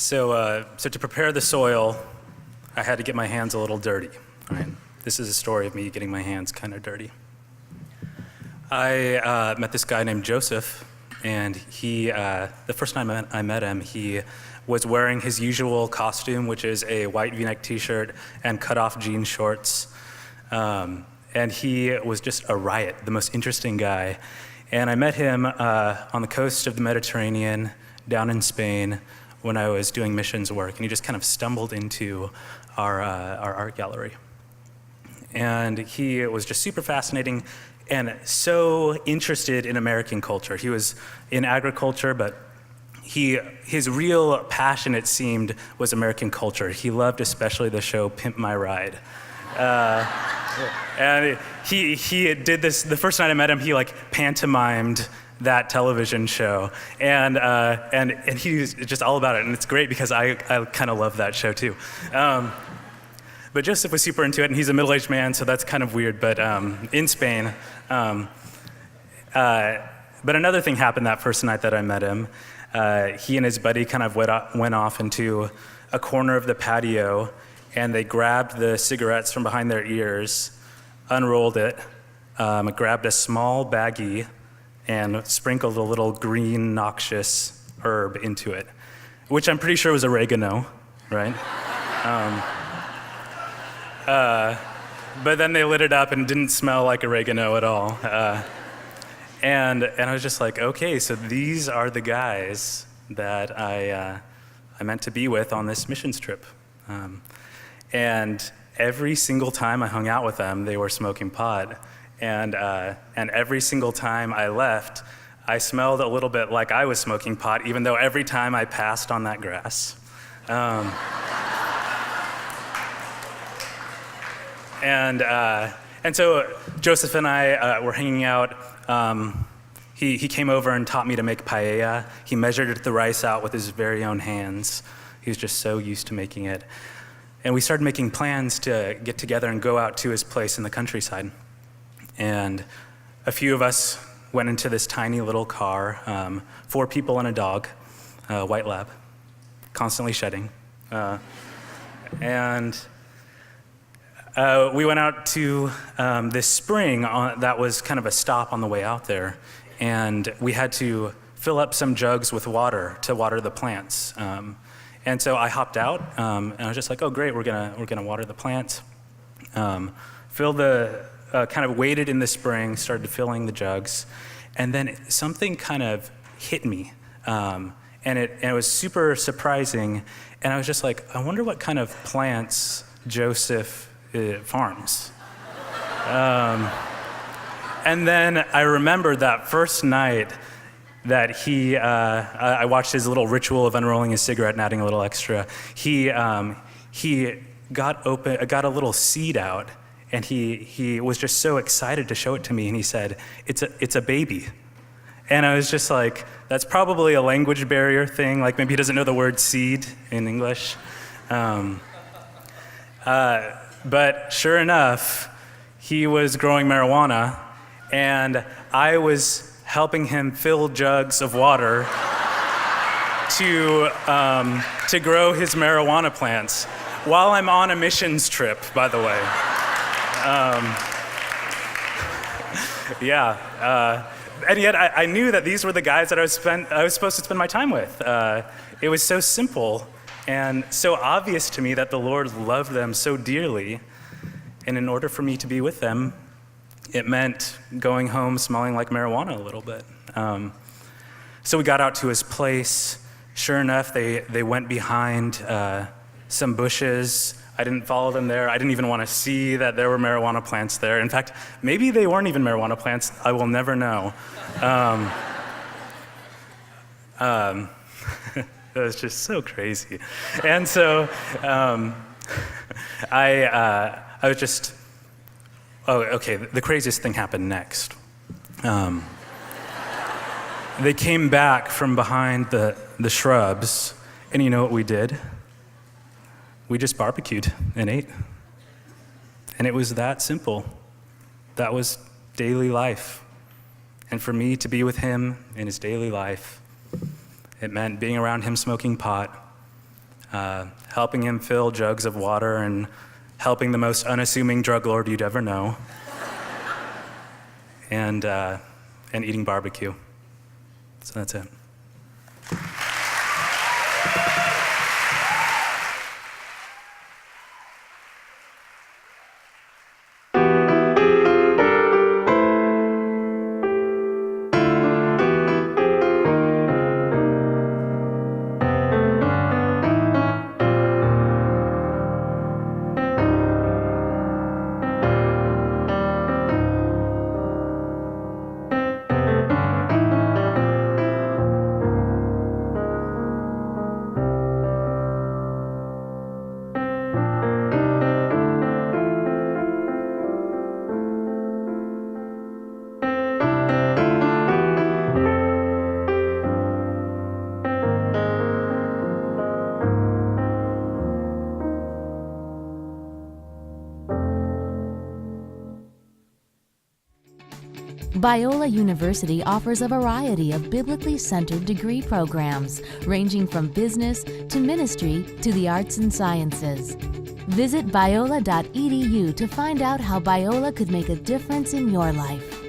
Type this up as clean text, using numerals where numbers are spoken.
So to prepare the soil, I had to get my hands a little dirty. Right? This is a story of me getting my hands kind of dirty. I met this guy named Joseph, and he, the first time I met him, he was wearing his usual costume, which is a white V-neck t-shirt and cut-off jean shorts. And he was just a riot, the most interesting guy. And I met him on the coast of the Mediterranean, down in Spain, when I was doing missions work, and he just kind of stumbled into our art gallery. And he was just super fascinating and so interested in American culture. He was in agriculture, but his real passion, it seemed, was American culture. He loved especially the show Pimp My Ride. And he did this, the first night I met him, he like pantomimed that television show. And he's just all about it, and it's great because I kind of love that show too. But Joseph was super into it, and he's a middle-aged man, so that's kind of weird, but in Spain. But another thing happened that first night that I met him. He and his buddy kind of went off into a corner of the patio, and they grabbed the cigarettes from behind their ears, unrolled it, grabbed a small baggie, and sprinkled a little green, noxious herb into it, which I'm pretty sure was oregano, right? But then they lit it up and it didn't smell like oregano at all. And I was just like, okay, so these are the guys that I meant to be with on this missions trip. And every single time I hung out with them, they were smoking pot. And every single time I left, I smelled a little bit like I was smoking pot, even though every time I passed on that grass. And so Joseph and I were hanging out. He came over and taught me to make paella. He measured the rice out with his very own hands. He was just so used to making it. And we started making plans to get together and go out to his place in the countryside. And a few of us went into this tiny little car, 4 people and a dog, a white lab, constantly shedding. And we went out to this spring that was kind of a stop on the way out there. And we had to fill up some jugs with water to water the plants. And so I hopped out, and I was just like, oh great, we're gonna water the plants. Kind of waited in the spring, started filling the jugs, and then something kind of hit me. And it was super surprising, and I was just like, I wonder what kind of plants Joseph farms. And then I remembered that first night that I watched his little ritual of unrolling his cigarette and adding a little extra. He got a little seed out, and he was just so excited to show it to me, and he said, it's a baby. And I was just like, that's probably a language barrier thing, like maybe he doesn't know the word seed in English. But sure enough, he was growing marijuana, and I was helping him fill jugs of water to grow his marijuana plants while I'm on a missions trip, by the way. And yet I knew that these were the guys that I was supposed to spend my time with. It was so simple and so obvious to me that the Lord loved them so dearly, and in order for me to be with them, it meant going home smelling like marijuana a little bit. So we got out to his place. Sure enough, they went behind some bushes. I didn't follow them there. I didn't even want to see that there were marijuana plants there. In fact, maybe they weren't even marijuana plants. I will never know. It was just so crazy. And so I was just, the craziest thing happened next. They came back from behind the shrubs, and you know what we did? We just barbecued and ate. And it was that simple. That was daily life. And for me to be with him in his daily life, it meant being around him smoking pot, helping him fill jugs of water and helping the most unassuming drug lord you'd ever know, and eating barbecue. So that's it. Biola University offers a variety of biblically centered degree programs, ranging from business to ministry to the arts and sciences. Visit biola.edu to find out how Biola could make a difference in your life.